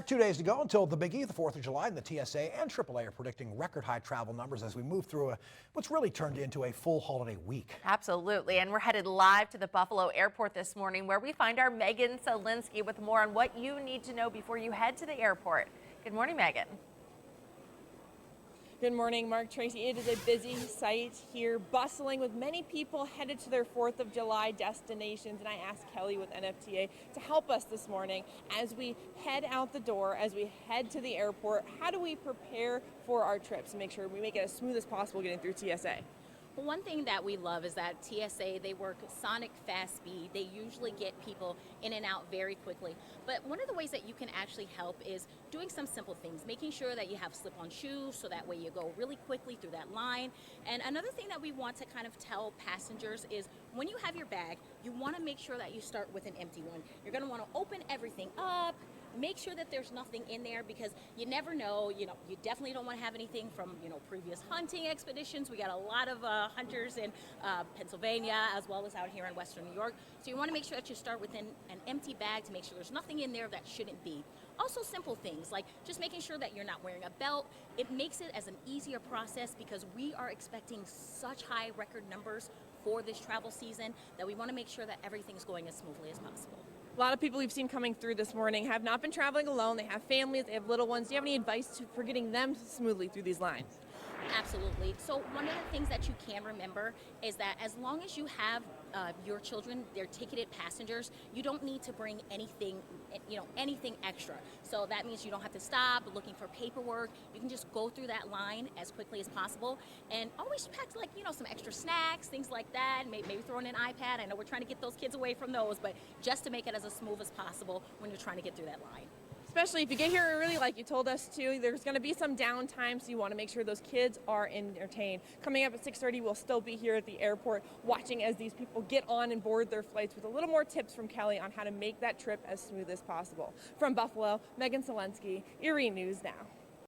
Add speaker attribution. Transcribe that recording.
Speaker 1: 2 days to go until the biggie, the 4th of July, and the TSA and AAA are predicting record high travel numbers as we move through what's really turned into a full holiday week.
Speaker 2: Absolutely, and we're headed live to the Buffalo airport this morning where we find our Megan Solensky with more on what you need to know before you head to the airport. Good morning, Megan.
Speaker 3: Good morning, Mark, Tracy. It is a busy site here, bustling with many people headed to their 4th of July destinations. And I asked Kelly with NFTA to help us this morning as we head out the door, as we head to the airport. How do we prepare for our trips and make sure we make it as smooth as possible getting through TSA?
Speaker 4: Well, one thing that we love is that TSA, they work sonic fast speed. They usually get people in and out very quickly. But one of the ways that you can actually help is doing some simple things, making sure that you have slip-on shoes so that way you go really quickly through that line. And another thing that we want to kind of tell passengers is when you have your bag, you want to make sure that you start with an empty one. You're going to want to open everything up. Make sure that there's nothing in there because you never know, you definitely don't want to have anything from, previous hunting expeditions. We got a lot of hunters in Pennsylvania as well as out here in Western New York. So you want to make sure that you start with an empty bag to make sure there's nothing in there that shouldn't be. Also simple things like just making sure that you're not wearing a belt. It makes it as an easier process because we are expecting such high record numbers for this travel season that we want to make sure that everything's going as smoothly as possible.
Speaker 3: A lot of people we've seen coming through this morning have not been traveling alone. They have families, they have little ones. Do you have any advice for getting them smoothly through these lines?
Speaker 4: Absolutely. So one of the things that you can remember is that as long as you have your children, they're ticketed passengers, you don't need to bring anything, anything extra. So that means you don't have to stop looking for paperwork. You can just go through that line as quickly as possible and always pack some extra snacks, things like that. Maybe throw in an iPad. I know we're trying to get those kids away from those, but just to make it as smooth as possible when you're trying to get through that line.
Speaker 3: Especially if you get here early, like you told us to, there's going to be some downtime, so you want to make sure those kids are entertained. Coming up at 6:30, we'll still be here at the airport watching as these people get on and board their flights with a little more tips from Kelly on how to make that trip as smooth as possible. From Buffalo, Megan Solensky, Erie News Now.